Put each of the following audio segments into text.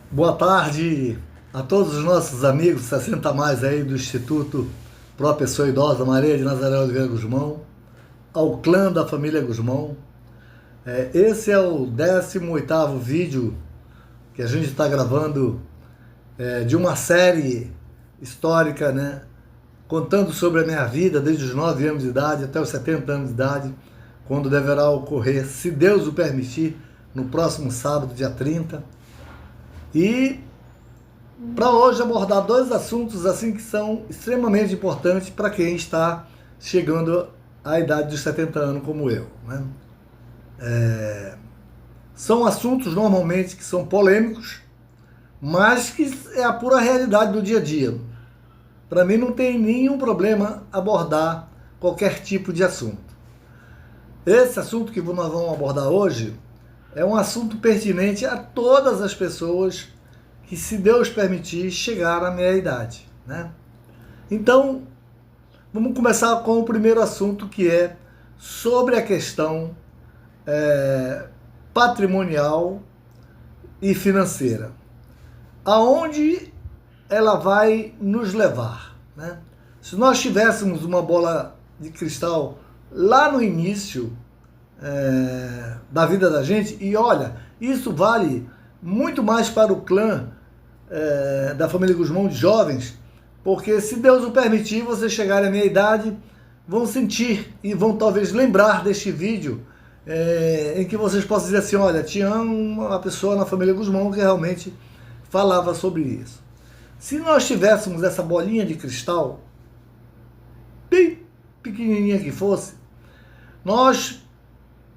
Boa tarde a todos os nossos amigos 60 a mais aí do Instituto Pró Pessoa Idosa Maria de Nazaré Oliveira Guzmão, ao clã da família Guzmão. Esse é o 18º vídeo que a gente está gravando de uma série histórica, né? Contando sobre a minha vida desde os 9 anos de idade até os 70 anos de idade, quando deverá ocorrer, se Deus o permitir, no próximo sábado, dia 30. E para hoje abordar dois assuntos assim que são extremamente importantes para quem está chegando à idade dos 70 anos como eu, né? São assuntos normalmente que são polêmicos, mas que é a pura realidade do dia a dia. Para mim não tem nenhum problema abordar qualquer tipo de assunto. Esse assunto que nós vamos abordar hoje é um assunto pertinente a todas as pessoas que, se Deus permitir, chegar à meia idade, né? Então, vamos começar com o primeiro assunto, que é sobre a questão patrimonial e financeira. Aonde ela vai nos levar, né? Se nós tivéssemos uma bola de cristal lá no início da vida da gente, e olha, isso vale muito mais para o clã da família Guzmão de jovens, porque se Deus o permitir, vocês chegarem à minha idade, vão sentir e vão talvez lembrar deste vídeo em que vocês possam dizer assim, olha, tinha uma pessoa na família Guzmão que realmente falava sobre isso. Se nós tivéssemos essa bolinha de cristal, bem pequenininha que fosse, nós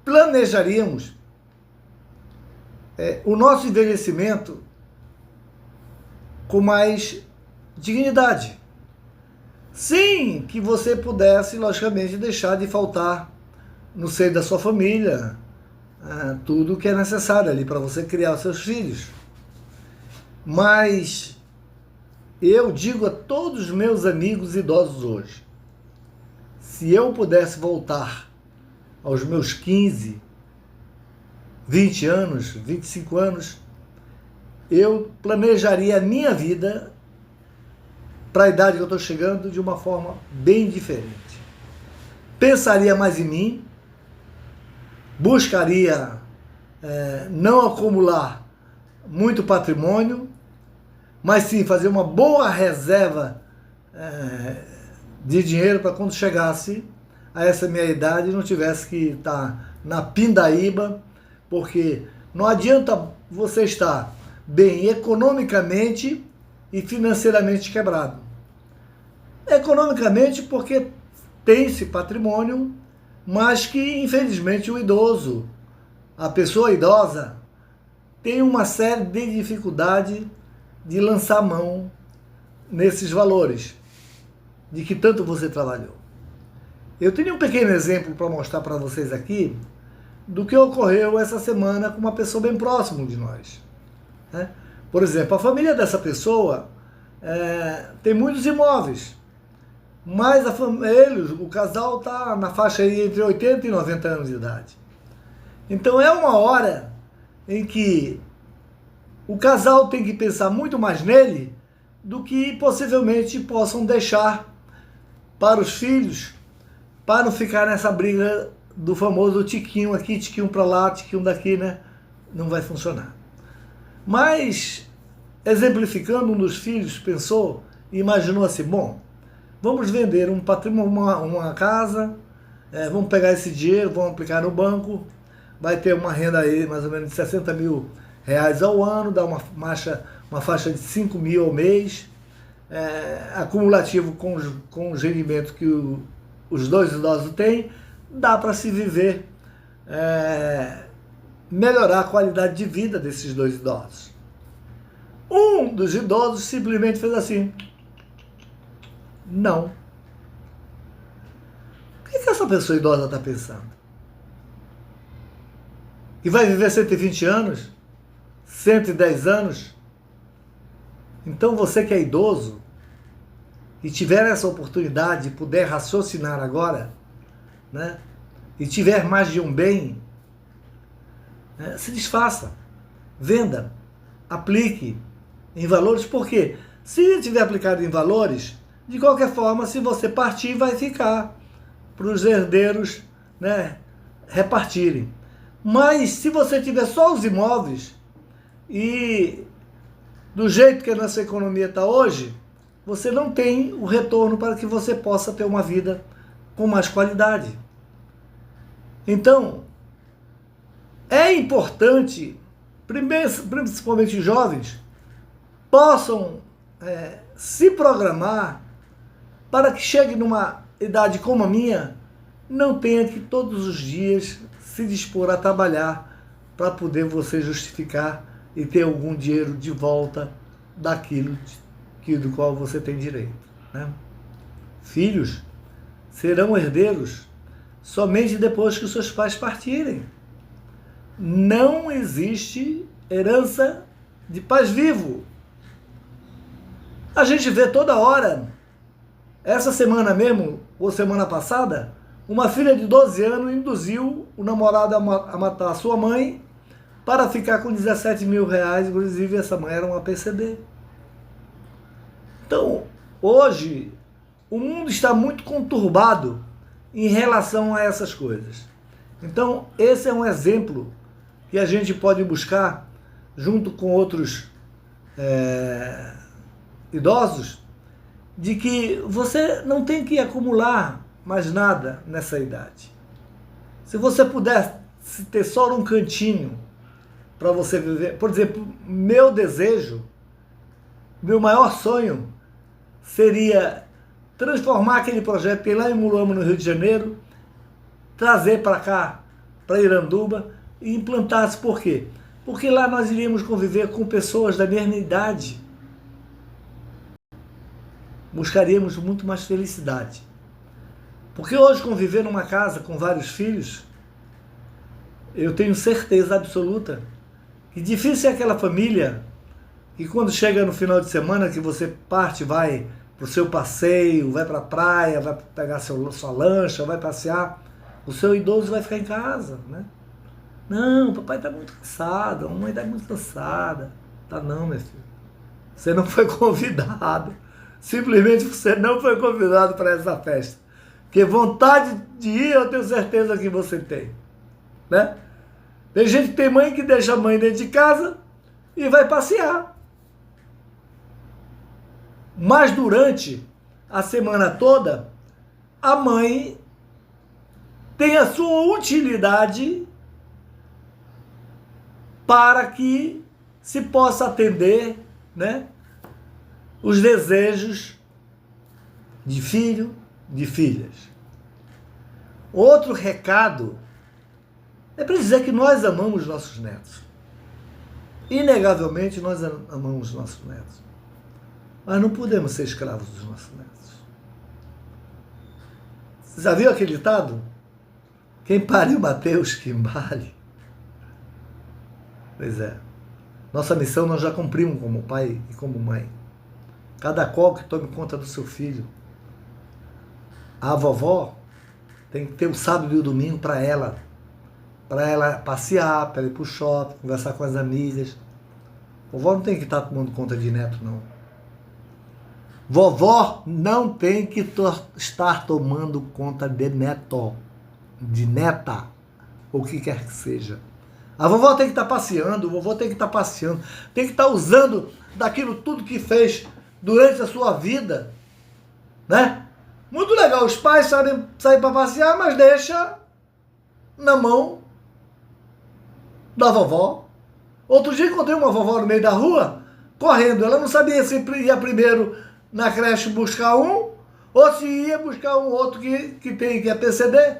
planejaríamos o nosso envelhecimento com mais dignidade. Sem que você pudesse, logicamente, deixar de faltar no seio da sua família tudo o que é necessário ali para você criar os seus filhos. Mas eu digo a todos os meus amigos idosos hoje, se eu pudesse voltar aos meus 15, 20 anos, 25 anos, eu planejaria a minha vida para a idade que eu estou chegando de uma forma bem diferente. Pensaria mais em mim, buscaria não acumular muito patrimônio, mas sim fazer uma boa reserva de dinheiro para quando chegasse a essa minha idade não tivesse que estar na pindaíba, porque não adianta você estar bem economicamente e financeiramente quebrado. Economicamente porque tem-se patrimônio, mas que infelizmente o idoso, a pessoa idosa, tem uma série de dificuldade de lançar mão nesses valores de que tanto você trabalhou. Eu tenho um pequeno exemplo para mostrar para vocês aqui do que ocorreu essa semana com uma pessoa bem próxima de nós, né? Por exemplo, a família dessa pessoa tem muitos imóveis, mas o casal está na faixa aí entre 80 e 90 anos de idade. Então é uma hora em que o casal tem que pensar muito mais nele do que possivelmente possam deixar para os filhos, para não ficar nessa briga do famoso tiquinho aqui, tiquinho para lá, tiquinho daqui, né? Não vai funcionar. Mas, exemplificando, um dos filhos pensou e imaginou assim, bom, vamos vender um patrimônio, uma casa, vamos pegar esse dinheiro, vamos aplicar no banco, vai ter uma renda aí mais ou menos de 60 mil reais ao ano, dá uma faixa de 5 mil ao mês, acumulativo com os rendimentos que os dois idosos têm, dá para se viver, melhorar a qualidade de vida desses dois idosos. Um dos idosos simplesmente fez assim, não. O que essa pessoa idosa está pensando? Que vai viver 120 anos? 110 anos? Então você que é idoso e tiver essa oportunidade de puder raciocinar agora, né, e tiver mais de um bem, se desfaça, venda, aplique em valores, porque se tiver aplicado em valores, de qualquer forma, se você partir, vai ficar para os herdeiros, né, repartirem. Mas se você tiver só os imóveis e do jeito que a nossa economia está hoje, você não tem o retorno para que você possa ter uma vida com mais qualidade. Então, é importante, principalmente jovens, possam se programar para que chegue numa idade como a minha, não tenha que todos os dias se dispor a trabalhar para poder você justificar e ter algum dinheiro de volta daquilo do qual você tem direito, né? Filhos serão herdeiros somente depois que os seus pais partirem. Não existe herança de pais vivos. A gente vê toda hora, essa semana mesmo, ou semana passada, uma filha de 12 anos induziu o namorado a matar a sua mãe para ficar com 17 mil reais, inclusive essa mãe era uma PCD. Então, hoje, o mundo está muito conturbado em relação a essas coisas. Então, esse é um exemplo que a gente pode buscar, junto com outros idosos, de que você não tem que acumular mais nada nessa idade. Se você puder ter só um cantinho para você viver, por exemplo, meu desejo, meu maior sonho seria transformar aquele projeto que tem lá em Muluama, no Rio de Janeiro, trazer para cá, para Iranduba, e implantar-se. Por quê? Porque lá nós iríamos conviver com pessoas da mesma idade. Buscaríamos muito mais felicidade. Porque hoje conviver numa casa com vários filhos, eu tenho certeza absoluta que difícil é aquela família que quando chega no final de semana, que você parte, vai para o seu passeio, vai para a praia, vai pegar sua lancha, vai passear, o seu idoso vai ficar em casa, né? Não, o papai está muito cansado, a mamãe está muito cansada. Tá não, meu filho. Você não foi convidado. Simplesmente você não foi convidado para essa festa. Porque vontade de ir, eu tenho certeza que você tem, né? Tem gente que tem mãe que deixa a mãe dentro de casa e vai passear. Mas durante a semana toda, a mãe tem a sua utilidade para que se possa atender, né, os desejos de filho, de filhas. Outro recado é para dizer que nós amamos nossos netos. Inegavelmente nós amamos nossos netos. Mas não podemos ser escravos dos nossos netos. Você já viu aquele ditado? Quem pariu Mateus, que embale. Pois é. Nossa missão nós já cumprimos como pai e como mãe. Cada qual que tome conta do seu filho. A vovó tem que ter o sábado e o domingo para ela passear, para ir para o shopping, conversar com as amigas. Vovó não tem que estar tomando conta de neto, não. Vovó não tem que estar tomando conta de neto, de neta, ou o que quer que seja. A vovó tem que estar passeando, o vovô tem que estar passeando, tem que estar usando daquilo tudo que fez durante a sua vida, né? Muito legal, os pais sabem sair para passear, mas deixa na mão da vovó. Outro dia encontrei uma vovó no meio da rua, correndo. Ela não sabia se ia primeiro na creche buscar um, ou se ia buscar um outro que é PCD.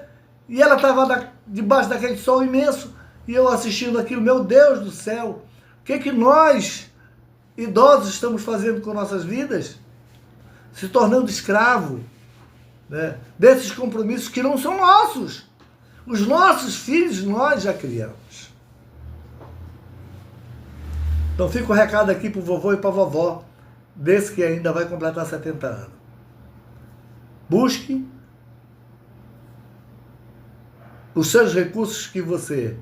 E ela estava debaixo daquele sol imenso, e eu assistindo aquilo. Meu Deus do céu, o que nós, idosos, estamos fazendo com nossas vidas? Se tornando escravo, né, desses compromissos que não são nossos. Os nossos filhos nós já criamos. Então fica o recado aqui para o vovô e para a vovó, desse que ainda vai completar 70 anos. Busque os seus recursos que você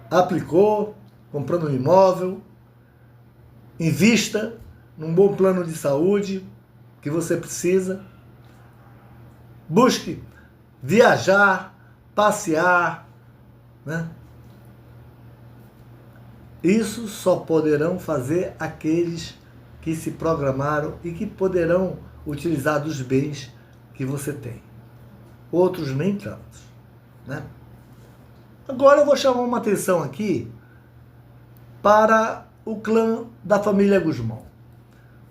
aplicou, comprando um imóvel, invista num bom plano de saúde que você precisa. Busque viajar, passear, né? Isso só poderão fazer aqueles que se programaram e que poderão utilizar dos bens que você tem. Outros nem tanto, né? Agora eu vou chamar uma atenção aqui para o clã da família Gusmão.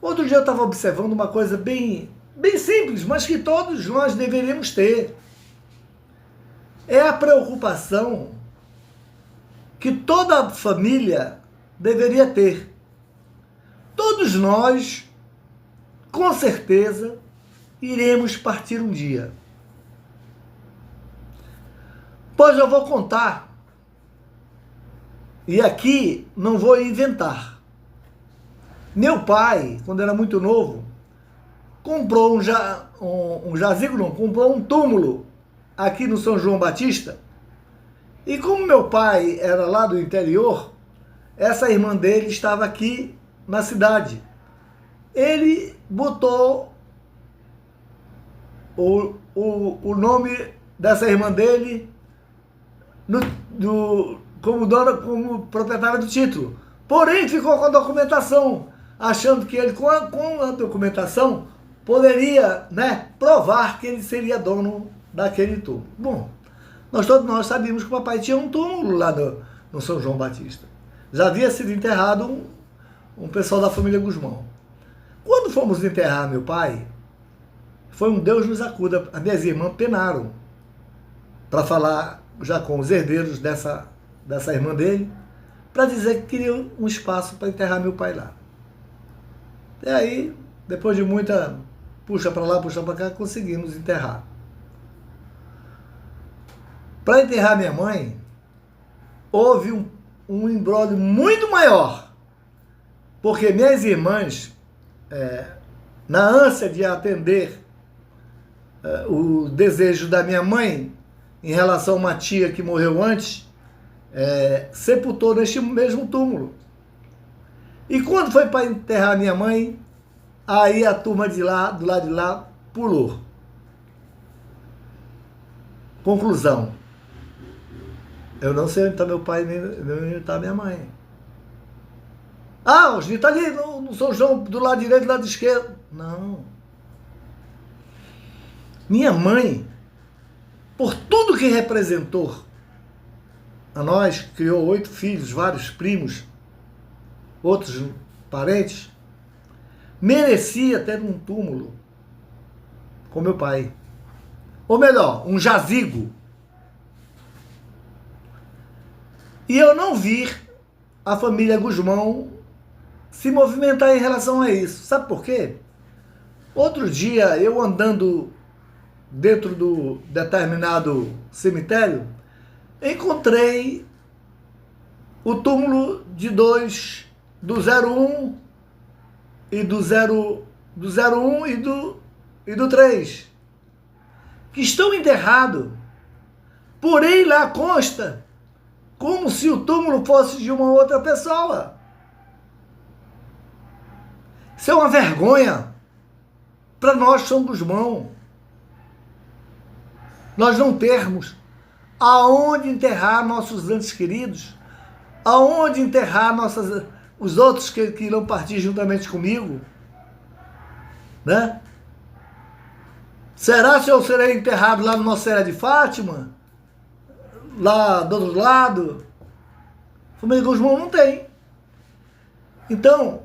Outro dia eu estava observando uma coisa bem simples, mas que todos nós deveríamos ter. É a preocupação que toda família deveria ter. Todos nós, com certeza, iremos partir um dia. Pois eu vou contar, e aqui não vou inventar. Meu pai, quando era muito novo, comprou comprou um túmulo aqui no São João Batista. E como meu pai era lá do interior, essa irmã dele estava aqui na cidade. Ele botou o nome dessa irmã dele como proprietária do título. Porém, ficou com a documentação, achando que ele, com a documentação, poderia, né, provar que ele seria dono daquele túmulo. Bom, todos nós sabíamos que o papai tinha um túmulo lá no São João Batista. Já havia sido enterrado um pessoal da família Gusmão. Quando fomos enterrar meu pai, foi um Deus nos acuda. As minhas irmãs penaram para falar já com os herdeiros dessa irmã dele, para dizer que queriam um espaço para enterrar meu pai lá. E aí, depois de muita puxa para lá, puxa para cá, conseguimos enterrar. Para enterrar minha mãe, houve um imbróglio muito maior, porque minhas irmãs, na ânsia de atender o desejo da minha mãe em relação a uma tia que morreu antes, sepultou neste mesmo túmulo. E quando foi para enterrar minha mãe, aí a turma do lado de lá, pulou. Conclusão: eu não sei onde está meu pai, nem onde está minha mãe. Ah, está ali no São João, do lado direito e do lado esquerdo. Não. Minha mãe, por tudo que representou a nós, criou 8 filhos, vários primos, outros parentes, merecia ter um túmulo com meu pai. Ou melhor, um jazigo. E eu não vi a família Gusmão se movimentar em relação a isso. Sabe por quê? Outro dia, eu andando dentro do determinado cemitério, encontrei o túmulo de dois, do 01 e do 01 e do 3, que estão enterrados. Porém, lá consta como se o túmulo fosse de uma outra pessoa. Isso é uma vergonha para nós, São Gusmão. Nós não termos aonde enterrar nossos entes queridos, aonde enterrar os outros que irão partir juntamente comigo, né? Será que eu serei enterrado lá no Nossa Senhora de Fátima? Lá do outro lado? Família Gusmão não tem. Então,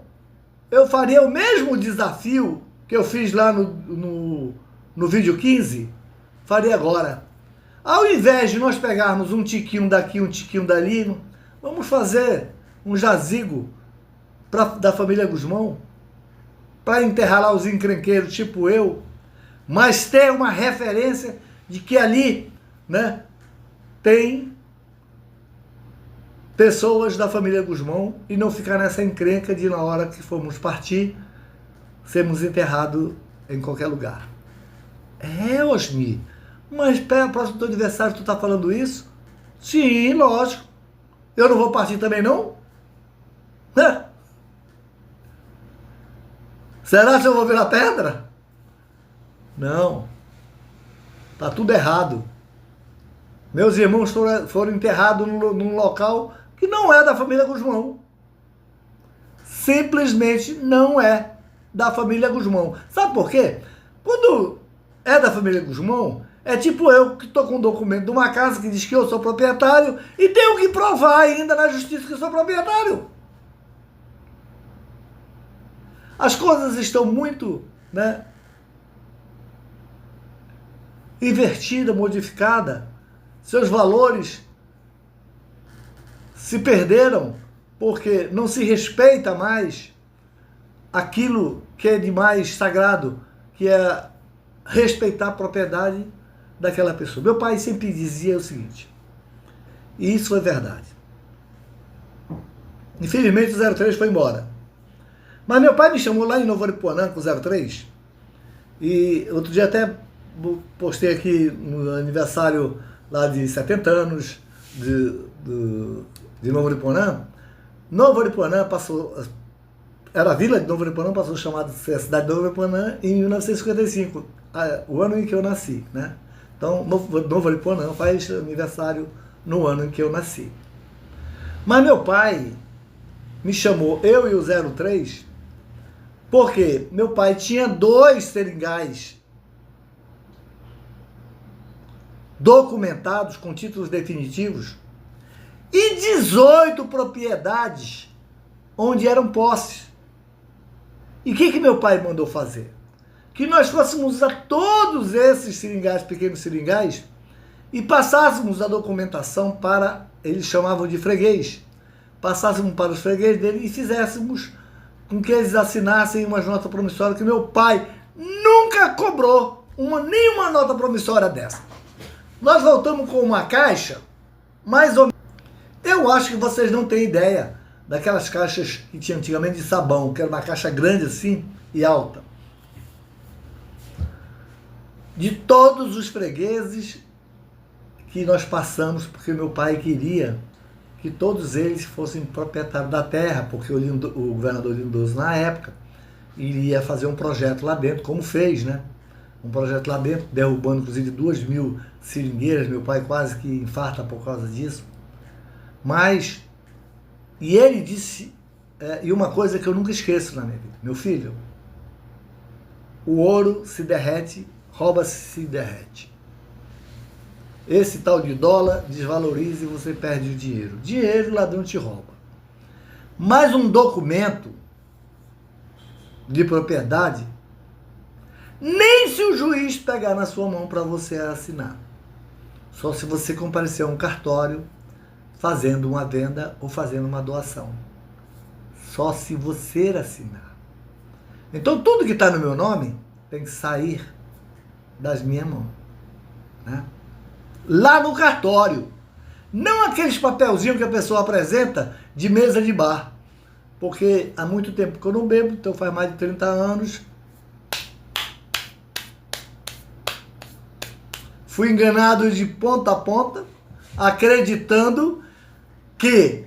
eu faria o mesmo desafio que eu fiz lá no vídeo 15, faria agora. Ao invés de nós pegarmos um tiquinho daqui, um tiquinho dali, vamos fazer um jazigo da família Gusmão, para enterrar lá os encrenqueiros tipo eu, mas ter uma referência de que ali, né, tem pessoas da família Gusmão, e não ficar nessa encrenca de, na hora que formos partir, sermos enterrados em qualquer lugar. Osni, mas próximo do teu aniversário tu tá falando isso? Sim, lógico. Eu não vou partir também não? Será que eu vou virar pedra? Não. Tá tudo errado. Meus irmãos foram enterrados num local que não é da família Guzmão. Simplesmente não é da família Guzmão. Sabe por quê? Quando é da família Guzmão, é tipo eu que estou com um documento de uma casa que diz que eu sou proprietário e tenho que provar ainda na justiça que eu sou proprietário. As coisas estão muito, invertida, modificada. Seus valores se perderam porque não se respeita mais aquilo que é de mais sagrado, que é respeitar a propriedade daquela pessoa. Meu pai sempre dizia o seguinte, e isso é verdade. Infelizmente o 03 foi embora. Mas meu pai me chamou lá em Novo Aripuanã com o 03, e outro dia até postei aqui no aniversário lá de 70 anos de Novo Aripuanã. Novo Aripuanã passou, era a vila de Novo Aripuanã, passou a chamar de cidade de Novo Aripuanã em 1955, o ano em que eu nasci, Então, Novo Aripuanã faz aniversário no ano em que eu nasci. Mas meu pai me chamou, eu e o 03, porque meu pai tinha 2 seringais documentados com títulos definitivos e 18 propriedades onde eram posses. E o que meu pai mandou fazer? Que nós fôssemos usar todos esses seringais, pequenos seringais, e passássemos a documentação para, eles chamavam de freguês, passássemos para os freguês dele e fizéssemos com que eles assinassem umas notas promissórias que meu pai nunca cobrou nenhuma nota promissória dessa. Nós voltamos com uma caixa, mais ou menos. Eu acho que vocês não têm ideia daquelas caixas que tinha antigamente de sabão, que era uma caixa grande assim e alta. De todos os fregueses que nós passamos, porque meu pai queria que todos eles fossem proprietários da terra, porque o governador Lindoso, na época, iria fazer um projeto lá dentro, como fez, Um projeto lá dentro, derrubando inclusive 2.000 seringueiras, meu pai quase que infarta por causa disso. Mas, e ele disse, e uma coisa que eu nunca esqueço na minha vida, meu filho, o ouro se derrete, rouba-se derrete. Esse tal de dólar desvaloriza e você perde o dinheiro. Dinheiro o ladrão te rouba. Mas um documento de propriedade, nem se o juiz pegar na sua mão para você assinar. Só se você comparecer a um cartório fazendo uma venda ou fazendo uma doação. Só se você assinar. Então tudo que está no meu nome tem que sair das minhas mãos. Lá no cartório. Não aqueles papelzinhos que a pessoa apresenta de mesa de bar. Porque há muito tempo que eu não bebo, então faz mais de 30 anos. Fui enganado de ponta a ponta, acreditando que...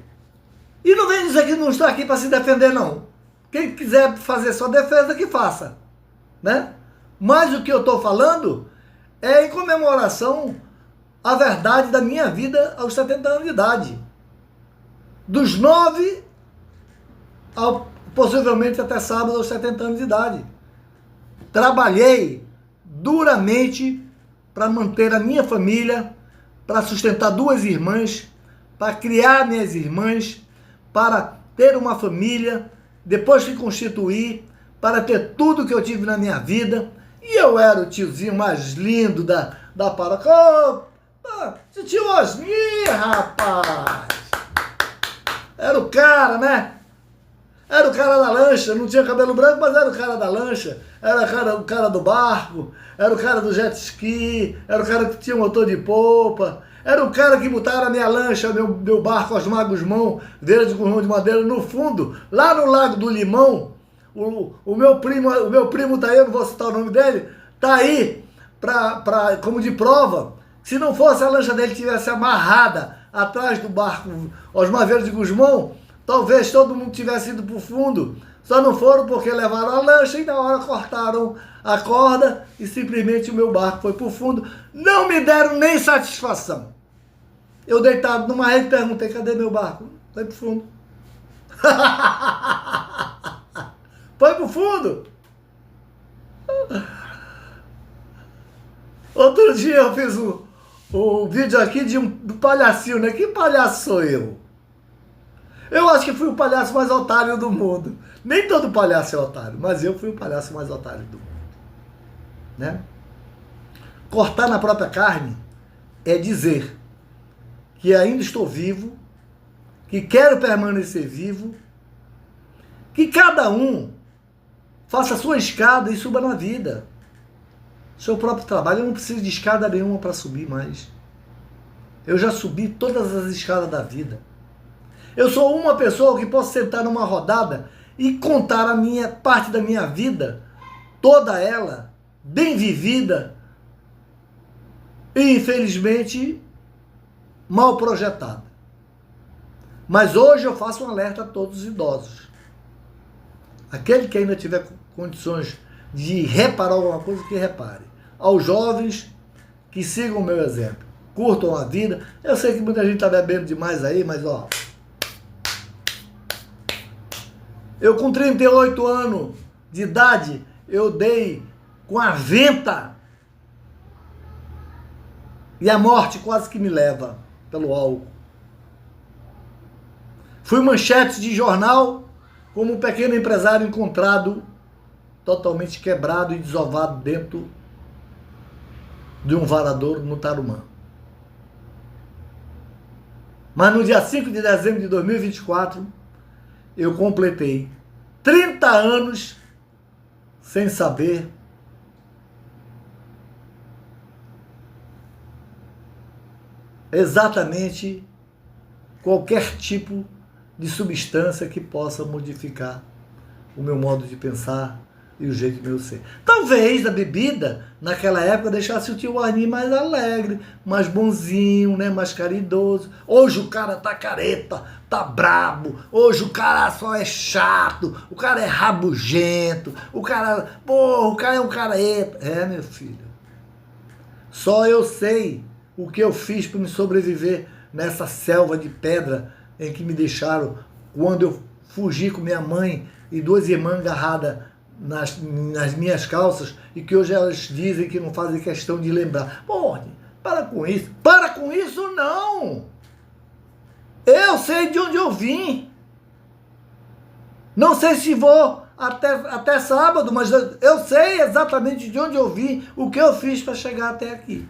E não vem dizer que não estou aqui para se defender, não. Quem quiser fazer sua defesa, que faça. Mas o que eu estou falando é em comemoração à verdade da minha vida aos 70 anos de idade. Dos 9 ao possivelmente até sábado aos 70 anos de idade. Trabalhei duramente para manter a minha família, para sustentar 2 irmãs, para criar minhas irmãs, para ter uma família, depois que constituir, para ter tudo que eu tive na minha vida. E eu era o tiozinho mais lindo da paróquia. Esse tio Osni, rapaz! Era o cara, Era o cara da lancha, não tinha cabelo branco, mas era o cara da lancha, era o cara do barco, era o cara do jet ski, era o cara que tinha motor de polpa, era o cara que botava a minha lancha, meu barco, Osmar Guzmão, verde com Guzmão de madeira, no fundo, lá no Lago do Limão. O meu primo tá aí, eu não vou citar o nome dele, tá aí como de prova. Se não fosse a lancha dele tivesse amarrada atrás do barco Osmar Verde de Guzmão, talvez todo mundo tivesse ido para o fundo. Só não foram porque levaram a lancha e na hora cortaram a corda e simplesmente o meu barco foi para o fundo. Não me deram nem satisfação. Eu deitado numa rede perguntei, cadê meu barco? Foi para o fundo. Foi para o fundo. Outro dia eu fiz um vídeo aqui do palhacinho, né? Que palhaço sou eu? Eu acho que fui o palhaço mais otário do mundo. Nem todo palhaço é otário, mas eu fui o palhaço mais otário do mundo. Né? Cortar na própria carne é dizer que ainda estou vivo, que quero permanecer vivo, que cada um faça a sua escada e suba na vida. Seu próprio trabalho, eu não preciso de escada nenhuma para subir mais. Eu já subi todas as escadas da vida. Eu sou uma pessoa que posso sentar numa rodada e contar a minha parte da minha vida, toda ela, bem vivida e, infelizmente, mal projetada. Mas hoje eu faço um alerta a todos os idosos. Aquele que ainda tiver condições de reparar alguma coisa, que repare. Aos jovens, que sigam o meu exemplo. Curtam a vida. Eu sei que muita gente está bebendo demais aí, mas ó... Eu com 38 anos de idade, eu dei com a venta. E a morte quase que me leva pelo álcool. Fui manchete de jornal como um pequeno empresário encontrado totalmente quebrado e desovado dentro de um varadouro no Tarumã. Mas no dia 5 de dezembro de 2024, eu completei 30 anos sem saber exatamente qualquer tipo de substância que possa modificar o meu modo de pensar e o jeito meu ser. Talvez a bebida, naquela época, deixasse o tio Arni mais alegre, mais bonzinho, né? Mais caridoso. Hoje o cara tá careta, tá brabo. Hoje o cara só é chato, o cara é rabugento, o cara é um careta. É, meu filho. Só eu sei o que eu fiz para me sobreviver nessa selva de pedra em que me deixaram quando eu fugi com minha mãe e duas irmãs agarradas nas minhas calças e que hoje elas dizem que não fazem questão de lembrar. Pô, para com isso. Para com isso, não! Eu sei de onde eu vim. Não sei se vou até sábado, mas eu sei exatamente de onde eu vim, o que eu fiz para chegar até aqui.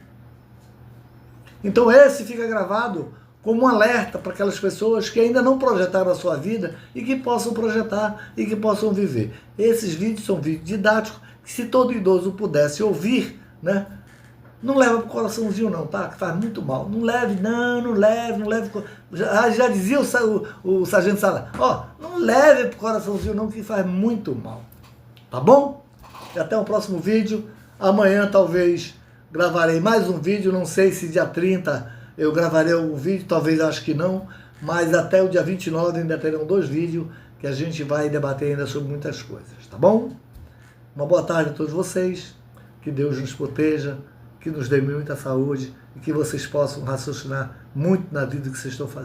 Então esse fica gravado como um alerta para aquelas pessoas que ainda não projetaram a sua vida e que possam projetar e que possam viver. Esses vídeos são vídeos didáticos que, se todo idoso pudesse ouvir, né? Não leva pro coraçãozinho não, tá? Que faz muito mal. Não leve, não leve. Já dizia o sargento Sala, ó, não leve pro coraçãozinho não, que faz muito mal. Tá bom? E até o próximo vídeo. Amanhã talvez gravarei mais um vídeo, não sei se dia 30 eu gravarei um vídeo, talvez acho que não, mas até o dia 29 ainda terão 2 vídeos que a gente vai debater ainda sobre muitas coisas, tá bom? Uma boa tarde a todos vocês, que Deus nos proteja, que nos dê muita saúde e que vocês possam raciocinar muito na vida que vocês estão fazendo.